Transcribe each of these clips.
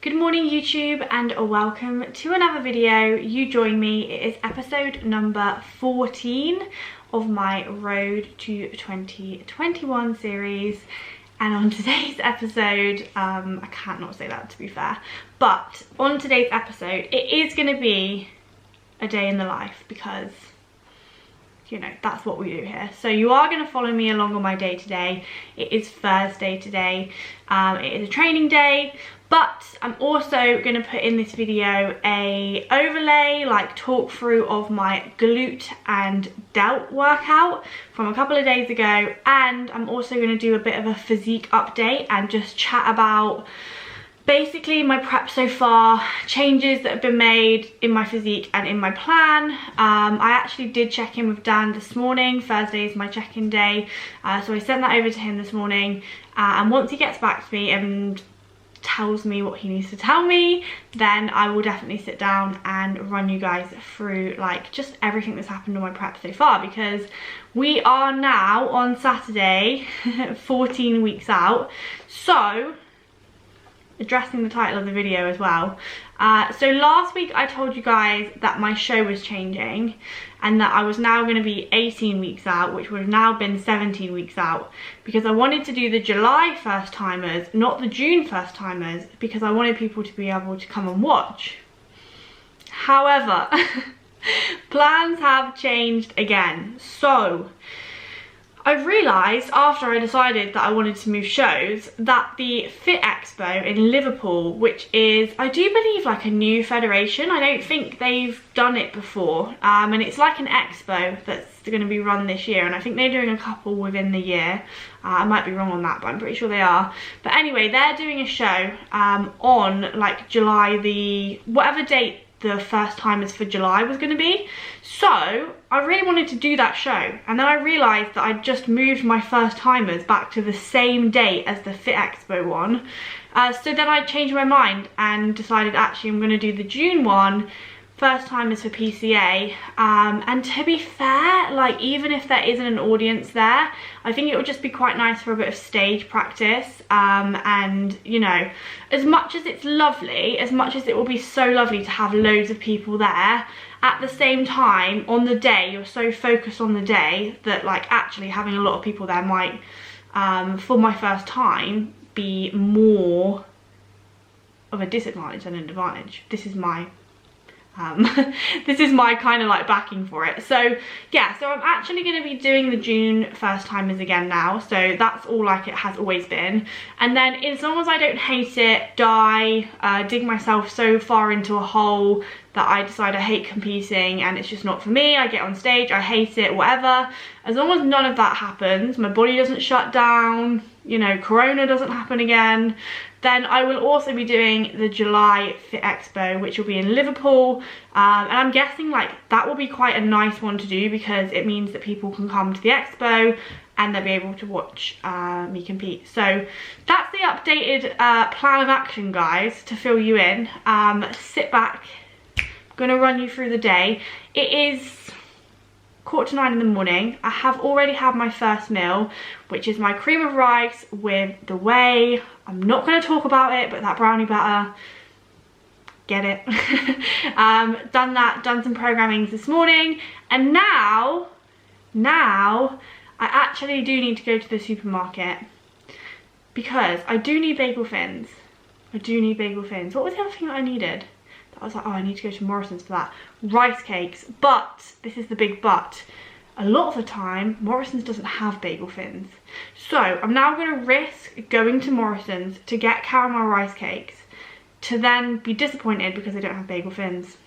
Good morning YouTube and welcome to another video. You join me. It is episode number 14 of my Road to 2021 series, and on today's episode, I can't not say that to be fair, but on today's episode it is going to be a day in the life because you know, that's what we do here. So you are going to follow me along on my day today. It is Thursday today. It is a training day, but I'm also going to put in this video a overlay, like talk through of my glute and delt workout from a couple of days ago. And I'm also going to do a bit of a physique update and just chat about basically my prep so far, changes that have been made in my physique and in my plan. I actually did check in with Dan this morning. Thursday is my check-in day, so I sent that over to him this morning, and once he gets back to me and tells me what he needs to tell me, then I will definitely sit down and run you guys through like just everything that's happened on my prep so far, because we are now on Saturday 14 weeks out. So addressing the title of the video as well, so last week I told you guys that my show was changing and that I was now going to be 18 weeks out, which would have now been 17 weeks out, because I wanted to do the July first timers, not the June first timers, because I wanted people to be able to come and watch. However, plans have changed again. So I've realised after I decided that I wanted to move shows that the Fit Expo in Liverpool, which is, I do believe, like a new federation, I don't think they've done it before, and it's like an expo that's going to be run this year, and I think they're doing a couple within the year. I might be wrong on that, but I'm pretty sure they are. But anyway, they're doing a show on like July the whatever date the first timers for July was going to be. So I really wanted to do that show, and then I realised that I'd just moved my first timers back to the same date as the Fit Expo one, so then I changed my mind and decided actually I'm going to do the June one, first timers for PCA, and to be fair, like even if there isn't an audience there, I think it would just be quite nice for a bit of stage practice, and you know, as much as it's lovely, as much as it will be so lovely to have loads of people there, at the same time on the day you're so focused on the day that like actually having a lot of people there might, for my first time, be more of a disadvantage than an advantage. This is my this is my kind of like backing for it. So yeah, so I'm actually going to be doing the June first timers again now, so that's all like it has always been. And then as long as I don't hate it, dig myself so far into a hole that I decide I hate competing and it's just not for me, I get on stage, I hate it, whatever, as long as none of that happens, my body doesn't shut down, you know, corona doesn't happen again, then I will also be doing the July Fit Expo, which will be in Liverpool, and I'm guessing like that will be quite a nice one to do because it means that people can come to the expo and they'll be able to watch me compete. So that's the updated plan of action, guys, to fill you in. Sit back, I'm gonna run you through the day. It is 8:45 in the morning. I have already had my first meal, which is my cream of rice with the whey. I'm not going to talk about it, but that brownie batter, get it. Done that, done some programming this morning, and now I actually do need to go to the supermarket because I do need bagel fins. I do need bagel fins. What was the other thing that I needed? I was like, oh, I need to go to Morrison's for that. Rice cakes, but this is the big but. A lot of the time, Morrison's doesn't have bagel fins. So I'm now going to risk going to Morrison's to get caramel rice cakes, to then be disappointed because they don't have bagel fins.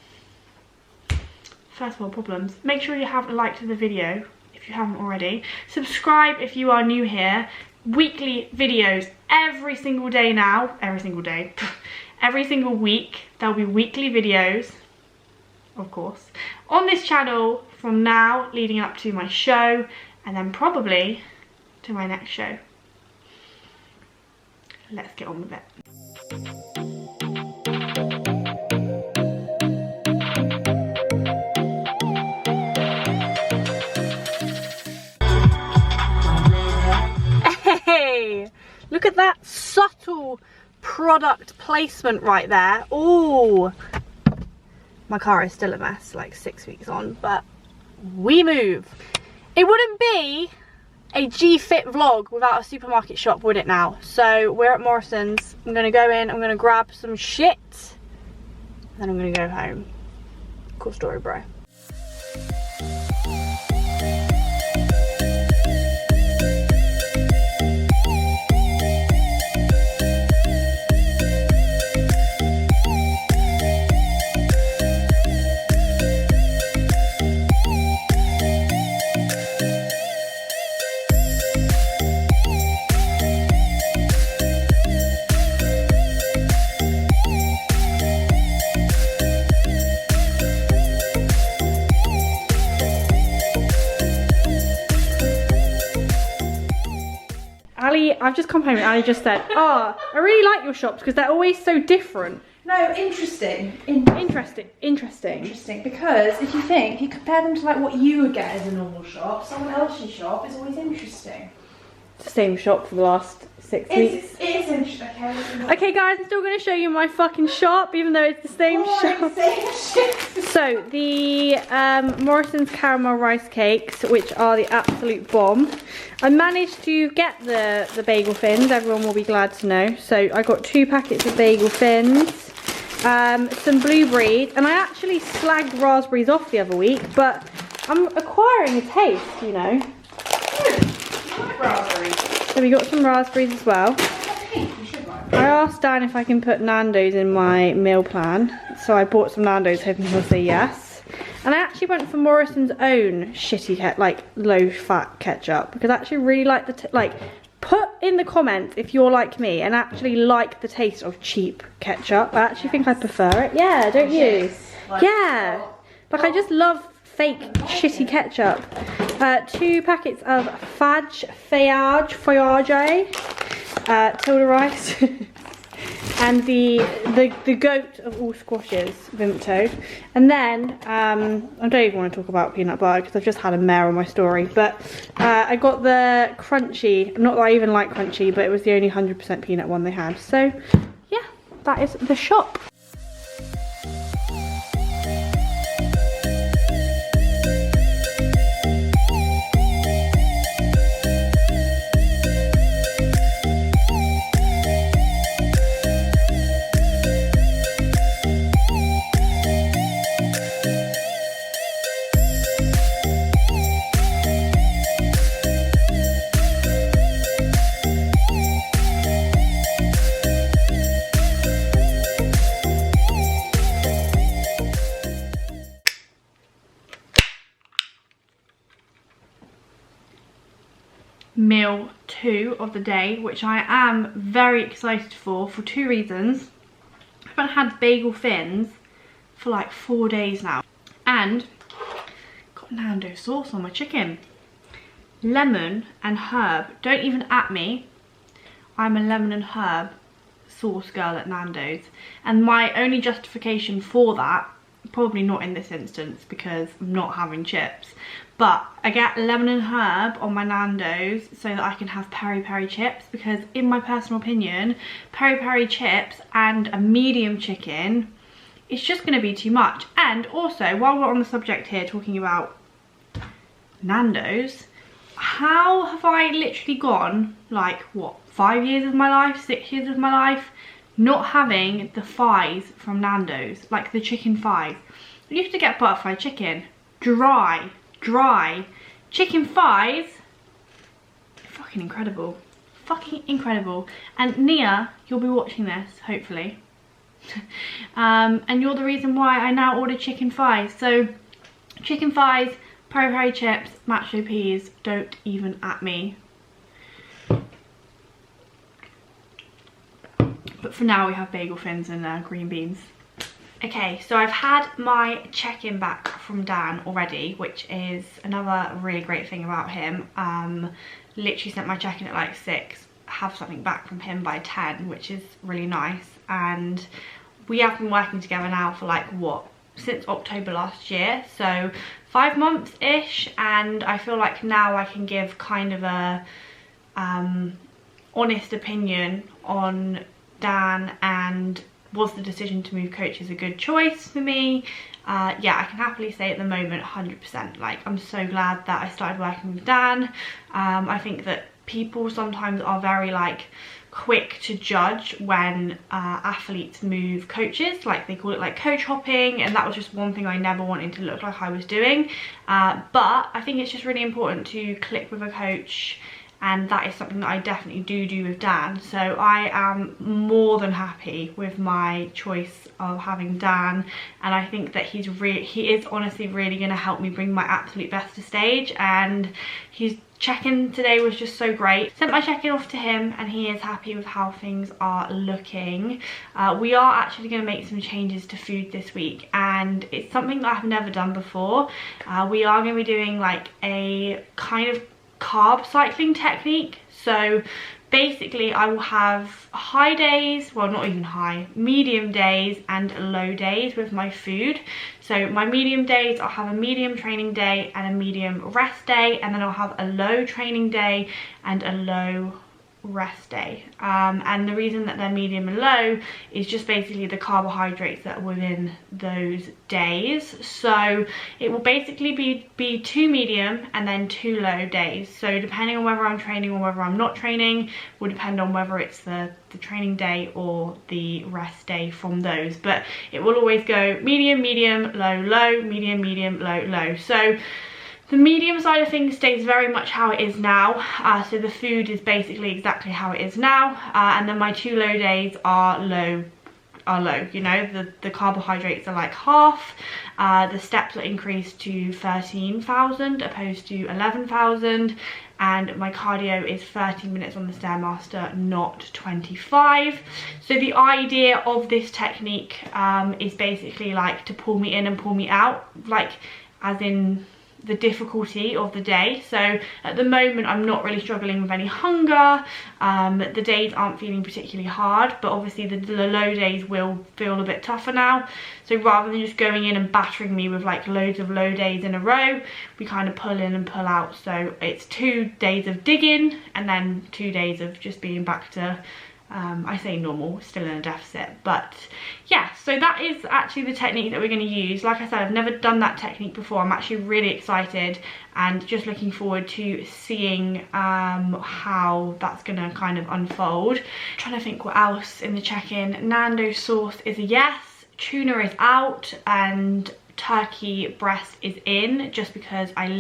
First world problems. Make sure you have liked the video if you haven't already. Subscribe if you are new here. Weekly videos every single day now. Every single day. Every single week there'll be weekly videos, of course, on this channel from now leading up to my show, and then probably to my next show. Let's get on with it. Hey, look at that subtle product placement right there. Oh, my car is still a mess, like 6 weeks on, but we move. It wouldn't be a G-Fit vlog without a supermarket shop, would it now? So we're at Morrison's. I'm gonna go in, I'm gonna grab some shit, then I'm gonna go home. Cool story, bro. I've just come home and Ali just said, oh, I really like your shops because they're always so different. No, interesting. Interesting. Because if you compare them to like what you would get as a normal shop, someone else's shop is always interesting. It's the same shop for the last 6 weeks. It is interesting. Okay guys, I'm still going to show you my fucking shop, even though it's the same shop. So, the Morrison's caramel rice cakes, which are the absolute bomb. I managed to get the bagel fins, everyone will be glad to know. So, I got 2 packets of bagel fins, some blueberries, and I actually slagged raspberries off the other week, but I'm acquiring a taste, you know. Raspberries. So we got some raspberries as well. I asked Dan if I can put Nando's in my meal plan, so I bought some Nando's hoping he'll say yes. And I actually went for Morrison's own shitty, like low-fat ketchup, because I actually really like the put in the comments if you're like me and actually like the taste of cheap ketchup. I actually think I prefer it. Yeah, don't you? Yeah. Like I just love fake shitty ketchup. 2 packets of Fayage, Tilda rice, and the goat of all squashes, Vimto. And then I don't even want to talk about peanut butter because I've just had a mare on my story. But I got the crunchy. Not that I even like crunchy, but it was the only 100% peanut one they had. So yeah, that is the shop. Meal 2 of the day, which I am very excited for 2 reasons. I haven't had bagel fins for like 4 days now, and got Nando sauce on my chicken. Lemon and herb. Don't even at me. I'm a lemon and herb sauce girl at Nando's, and my only justification for that, probably not in this instance because I'm not having chips, but I get lemon and herb on my Nando's so that I can have peri-peri chips, because in my personal opinion, peri-peri chips and a medium chicken, it's just going to be too much. And also, while we're on the subject here talking about Nando's, how have I literally gone like what, 5 years of my life, 6 years of my life not having the thighs from Nando's, like the chicken thighs. I used to get butterfly chicken, dry chicken thighs, fucking incredible, and Nia, you'll be watching this hopefully, and you're the reason why I now order chicken thighs. So chicken thighs, peri-peri chips, macho peas, don't even at me. But for now we have bagel fins and green beans. Okay, so I've had my check-in back from Dan already, which is another really great thing about him. Literally sent my check-in at like 6, have something back from him by 10, which is really nice. And we have been working together now for like, what, since October last year, so 5 months-ish, and I feel like now I can give kind of a honest opinion on Dan, and was the decision to move coaches a good choice for me? Yeah, I can happily say at the moment 100%. Like, I'm so glad that I started working with Dan. I think that people sometimes are very like quick to judge when athletes move coaches, like they call it like coach hopping, and that was just one thing I never wanted to look like I was doing. But I think it's just really important to click with a coach, and that is something that I definitely do with Dan. So I am more than happy with my choice of having Dan, and I think that he is honestly really going to help me bring my absolute best to stage. And his check-in today was just so great. Sent my check-in off to him, and he is happy with how things are looking. We are actually going to make some changes to food this week, and it's something that I've never done before. We are going to be doing like a kind of carb cycling technique. So basically I will have high days, well not even high, medium days and low days with my food. So my medium days, I'll have a medium training day and a medium rest day, and then I'll have a low training day and a low rest day. And the reason that they're medium and low is just basically the carbohydrates that are within those days. So it will basically be 2 medium and then 2 low days. So depending on whether I'm training or whether I'm not training will depend on whether it's the training day or the rest day from those. But it will always go medium, medium, low, low, medium, medium, low, low. So the medium side of things stays very much how it is now, so the food is basically exactly how it is now, and then my 2 low days are low, you know, the carbohydrates are like half, the steps are increased to 13,000 opposed to 11,000, and my cardio is 30 minutes on the Stairmaster, not 25. So the idea of this technique is basically like to pull me in and pull me out, like as in the difficulty of the day. So at the moment I'm not really struggling with any hunger, the days aren't feeling particularly hard, but obviously the low days will feel a bit tougher now. So rather than just going in and battering me with like loads of low days in a row, we kind of pull in and pull out. So it's 2 days of digging and then 2 days of just being back to I say normal, still in a deficit. But yeah, so that is actually the technique that we're going to use. Like I said, I've never done that technique before. I'm actually really excited and just looking forward to seeing how that's going to kind of unfold. I'm trying to think what else in the check-in. Nando sauce is a yes, tuna is out, and turkey breast is in, just because I'm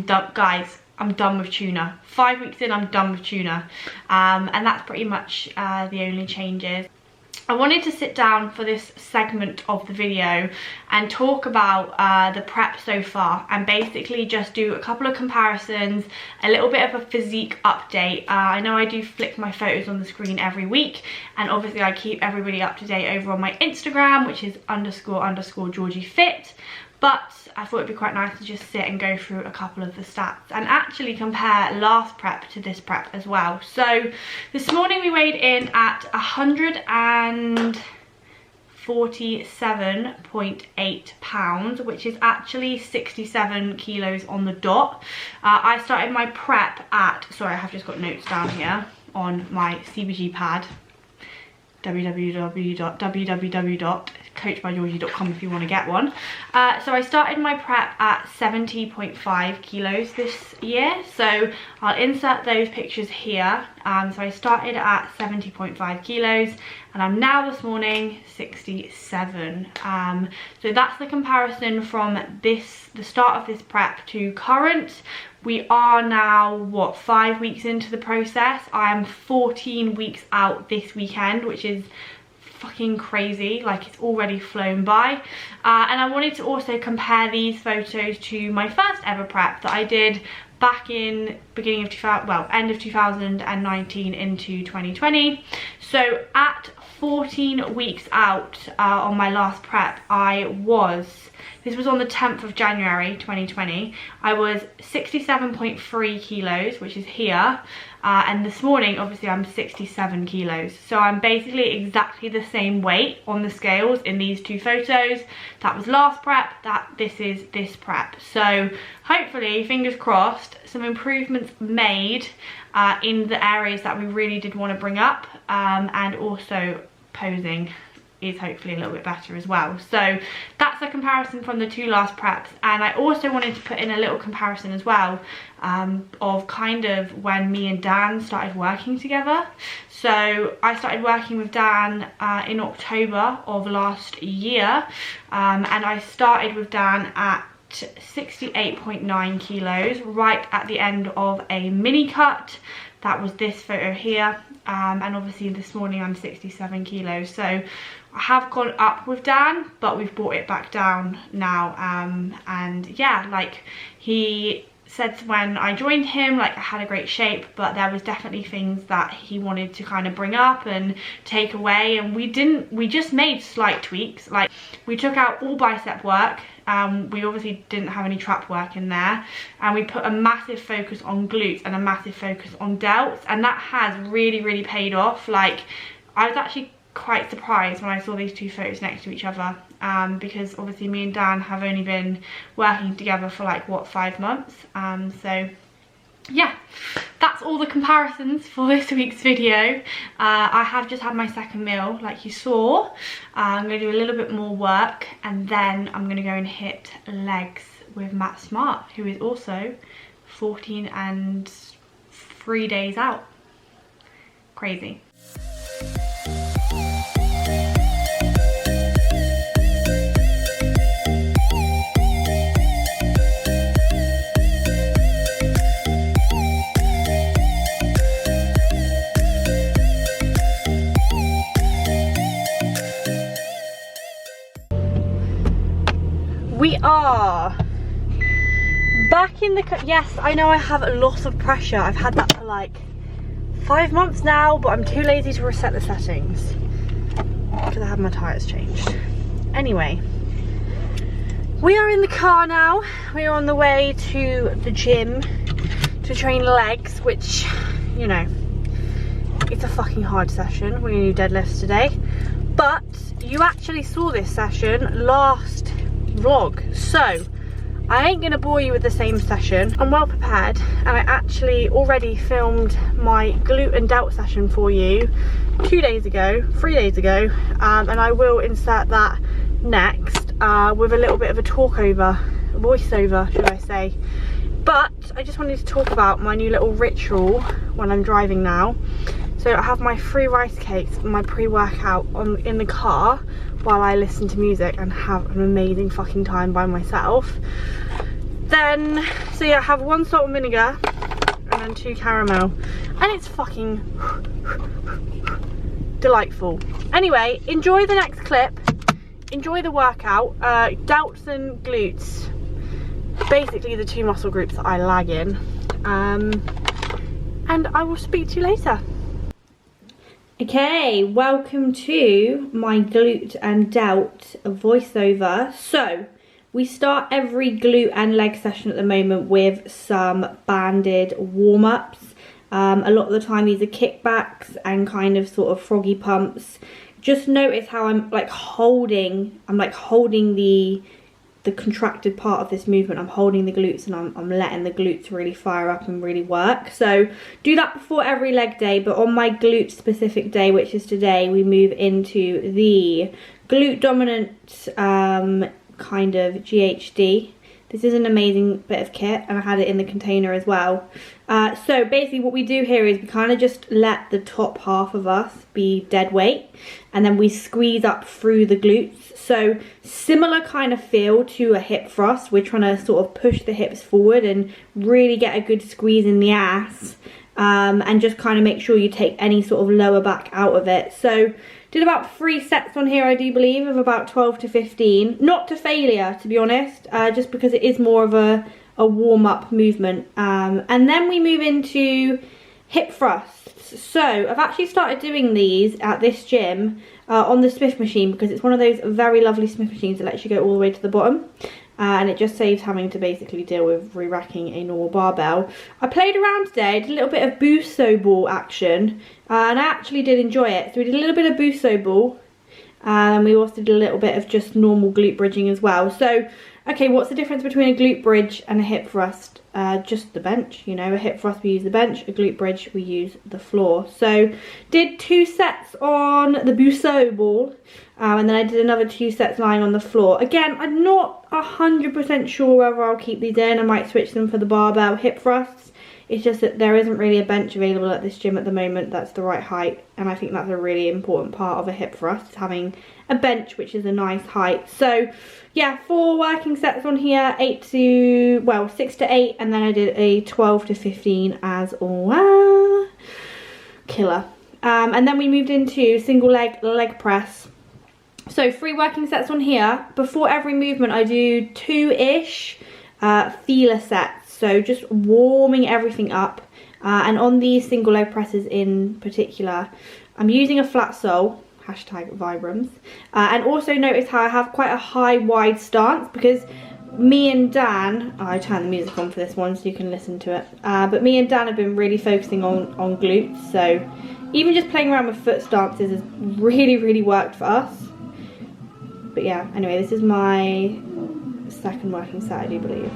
done, guys. I'm done with tuna. 5 weeks in, I'm done with tuna. And that's pretty much the only changes. I wanted to sit down for this segment of the video and talk about the prep so far, and basically just do a couple of comparisons, a little bit of a physique update. I know I do flick my photos on the screen every week, and obviously I keep everybody up to date over on my Instagram, which is __GeorgieFit. But I thought it'd be quite nice to just sit and go through a couple of the stats and actually compare last prep to this prep as well. So this morning we weighed in at 147.8 pounds, which is actually 67 kilos on the dot. I started my prep at, sorry, I have just got notes down here on my CBG pad, www.coachbygeorgie.com if you want to get one. So I started my prep at 70.5 kilos this year, so I'll insert those pictures here. So I started at 70.5 kilos and I'm now this morning 67. So that's the comparison from the start of this prep to current. We are now, what, 5 weeks into the process. I am 14 weeks out this weekend, which is fucking crazy. Like, it's already flown by. And I wanted to also compare these photos to my first ever prep that I did back in beginning of end of 2019 into 2020. So at 14 weeks out on my last prep, this was on the 10th of January 2020, I was 67.3 kilos, which is here, and this morning obviously I'm 67 kilos. So I'm basically exactly the same weight on the scales in these two photos. That was last prep, this is this prep. So hopefully, fingers crossed, some improvements made, in the areas that we really did want to bring up, and also posing is hopefully a little bit better as well. So that's a comparison from the 2 last preps. And I also wanted to put in a little comparison as well of kind of when me and Dan started working together. So I started working with Dan in October of last year, and I started with Dan at 68.9 kilos, right at the end of a mini cut. That was this photo here, and obviously this morning I'm 67 kilos. So I have gone up with Dan, but we've brought it back down now. And yeah, like he said when I joined him, like I had a great shape, but there was definitely things that he wanted to kind of bring up and take away, and we just made slight tweaks. Like we took out all bicep work. We obviously didn't have any trap work in there, and we put a massive focus on glutes and a massive focus on delts, and that has really paid off. Like I was actually quite surprised when I saw these 2 photos next to each other, because obviously me and Dan have only been working together for like what, 5 months. So yeah, that's all the comparisons for this week's video. I have just had my second meal like you saw. I'm going to do a little bit more work, and then I'm going to go and hit legs with Matt Smart, who is also 14 and 3 days out. Crazy. We are back in the yes, I know I have a lot of pressure. I've had that for like 5 months now, but I'm too lazy to reset the settings because I have my tyres changed. Anyway, we are in the car now. We are on the way to the gym to train legs, which, you know, it's a fucking hard session. We're gonna do deadlifts today, but you actually saw this session last vlog, so I ain't gonna bore you with the same session. I'm well prepared, and I actually already filmed my glute and delt session for you 3 days ago, and I will insert that next with a little bit of a voiceover should I say. But I just wanted to talk about my new little ritual when I'm driving now. So I have my 3 rice cakes and my pre-workout in the car while I listen to music and have an amazing fucking time by myself. Then, so yeah, I have 1 salt and vinegar and then 2 caramel, and it's fucking delightful. Anyway, enjoy the next clip, enjoy the workout. Delts and glutes, basically the 2 muscle groups that I lag in, and I will speak to you later. Okay, welcome to my glute and delt voiceover. So we start every glute and leg session at the moment with some banded warm-ups. A lot of the time these are kickbacks and kind of sort of froggy pumps. Just notice how I'm holding the contracted part of this movement. I'm holding the glutes, and I'm letting the glutes really fire up and really work. So do that before every leg day, but on my glute specific day, which is today, we move into the glute dominant kind of GHD. This is an amazing bit of kit, and I had it in the container as well. So basically what we do here is we kind of just let the top half of us be dead weight, and then we squeeze up through the glutes. So similar kind of feel to a hip thrust. We're trying to sort of push the hips forward and really get a good squeeze in the ass, and just kind of make sure you take any sort of lower back out of it. So did about 3 sets on here, I do believe, of about 12 to 15. Not to failure, to be honest, just because it is more of a warm-up movement. And then we move into hip thrusts. So I've actually started doing these at this gym on the Smith machine, because it's one of those very lovely Smith machines that lets you go all the way to the bottom. And it just saves having to basically deal with re-racking a normal barbell. I played around today, did a little bit of busto ball action, and I actually did enjoy it. So we did a little bit of busto ball, and we also did a little bit of just normal glute bridging as well. So Okay, what's the difference between a glute bridge and a hip thrust? Just the bench, you know. A hip thrust we use the bench, a glute bridge we use the floor. So did 2 sets on the Busso ball, and then I did another 2 sets lying on the floor. Again, I'm not 100% sure whether I'll keep these in. I might switch them for the barbell hip thrusts. It's just that there isn't really a bench available at this gym at the moment that's the right height, and I think that's a really important part of a hip thrust, having a bench which is a nice height. So yeah, 4 working sets on here, 6 to 8, and then I did a 12 to 15 as well. Killer. And then we moved into single leg press. So 3 working sets on here. Before every movement I do 2-ish feeler sets. So just warming everything up. And on these single leg presses in particular, I'm using a flat sole, #Vibrams. And also notice how I have quite a high wide stance, because me and Dan, I turned the music on for this one so you can listen to it. But me and Dan have been really focusing on glutes. So even just playing around with foot stances has really worked for us. But yeah, anyway, this is my second working set, I do believe.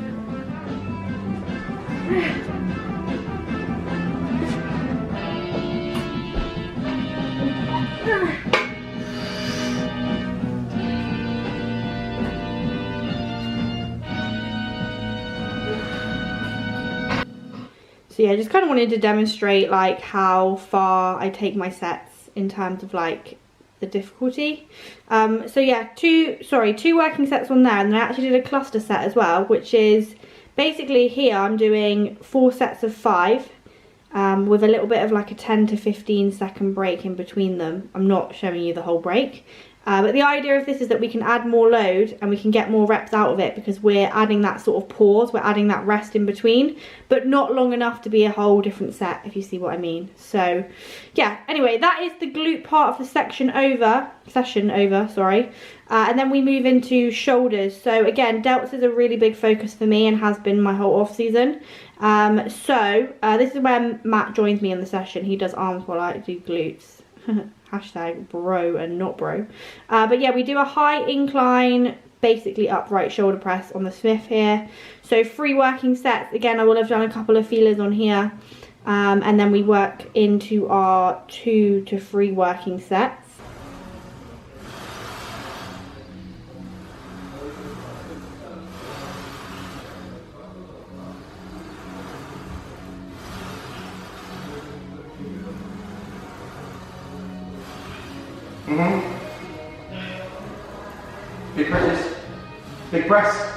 So yeah, just kind of wanted to demonstrate like how far I take my sets in terms of like the difficulty. So yeah, 2 working sets on there, and then I actually did a cluster set as well, which is basically here I'm doing 4 sets of 5 with a little bit of like a 10 to 15 second break in between them. I'm not showing you the whole break. But the idea of this is that we can add more load and we can get more reps out of it, because we're adding that sort of pause, we're adding that rest in between, but not long enough to be a whole different set, if you see what I mean. So yeah, anyway, that is the glute part of the session over, and then we move into shoulders. So again, delts is a really big focus for me and has been my whole off season. This is where Matt joins me in the session. He does arms while I do glutes. #bro and not bro. But yeah, we do a high incline, basically upright shoulder press on the Smith here. So 3 working sets. Again, I will have done a couple of feelers on here. And then we work into our 2 to 3 working sets. Big presses. Big press.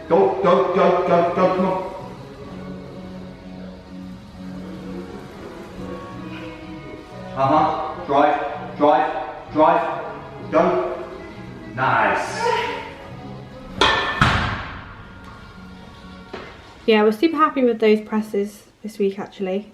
Go, come on. Drive. Go. Nice. Yeah, we're super happy with those presses this week actually.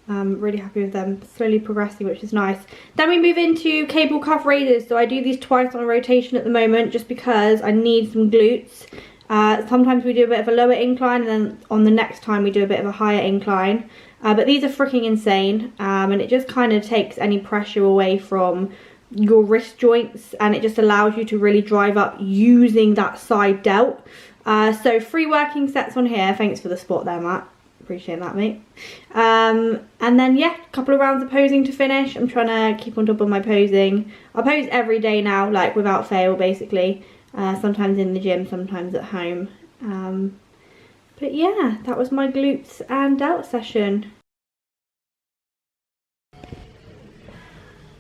Really happy with them, slowly progressing, which is nice. Then we move into cable cuff raises. So I do these twice on a rotation at the moment, just because I need some glutes. Sometimes we do a bit of a lower incline, and then on the next time we do a bit of a higher incline. But these are freaking insane, and it just kind of takes any pressure away from your wrist joints, and it just allows you to really drive up using that side delt. So 3 working sets on here. Thanks for the spot there, Matt. Appreciate that, mate. And then yeah, a couple of rounds of posing to finish. I'm trying to keep on top of my posing. I pose every day now, like without fail, basically. Sometimes in the gym, sometimes at home. But yeah, that was my glutes and delt session.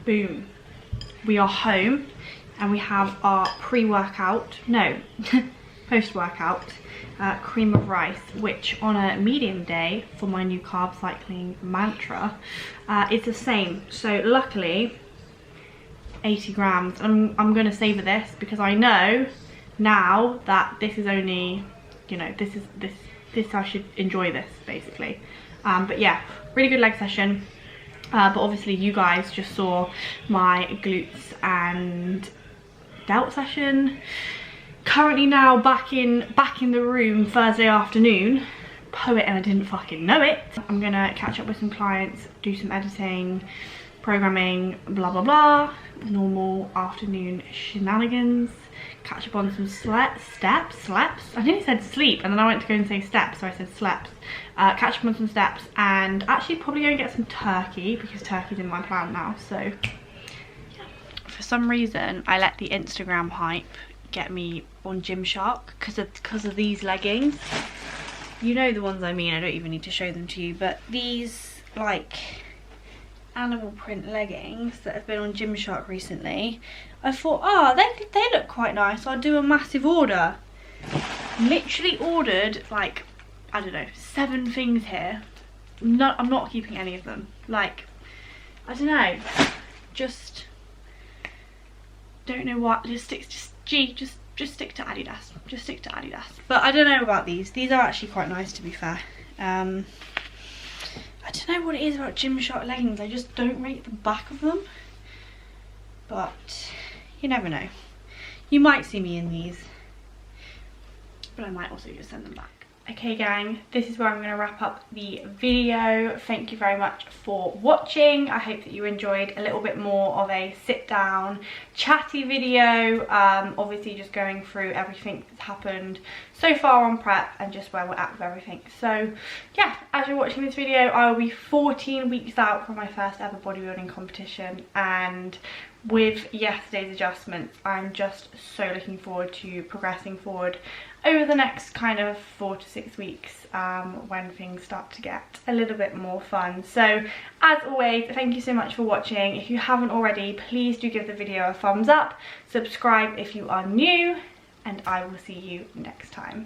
Boom. We are home and we have our pre-workout, no, post-workout cream of rice, which on a medium day for my new carb cycling mantra is the same. So luckily 80 grams. I'm going to savor this, because I know now that this is only, you know, this I should enjoy this basically. But yeah, really good leg session. But obviously you guys just saw my glutes and delt session. Currently now back in the room Thursday afternoon. Poet and I didn't fucking know it. I'm gonna catch up with some clients, do some editing, programming, blah blah blah, normal afternoon shenanigans, catch up on some sleps. I nearly said sleep and then I went to go and say steps, so I said sleps. Catch up on some steps, and actually probably go and get some turkey because turkey's in my plan now. So yeah. For some reason I let the Instagram hype get me on Gymshark because of these leggings. You know the ones I mean, I don't even need to show them to you, but these like animal print leggings that have been on Gymshark recently, I thought, oh, they look quite nice, I'll do a massive order. Literally ordered like, I don't know, 7 things here. I'm not keeping any of them. Like, I don't know, just don't know what, just stick to Adidas. Just stick to Adidas. But I don't know about these. These are actually quite nice, to be fair. I don't know what it is about Gymshark leggings. I just don't rate the back of them. But you never know. You might see me in these, but I might also just send them back. Okay gang, this is where I'm going to wrap up the video. Thank you very much for watching. I hope that you enjoyed a little bit more of a sit down chatty video, obviously just going through everything that's happened so far on prep and just where we're at with everything. So yeah, as you're watching this video, I will be 14 weeks out from my first ever bodybuilding competition, and with yesterday's adjustments, I'm just so looking forward to progressing forward over the next kind of 4 to 6 weeks, when things start to get a little bit more fun. So as always, thank you so much for watching. If you haven't already, please do give the video a thumbs up, subscribe if you are new, and I will see you next time.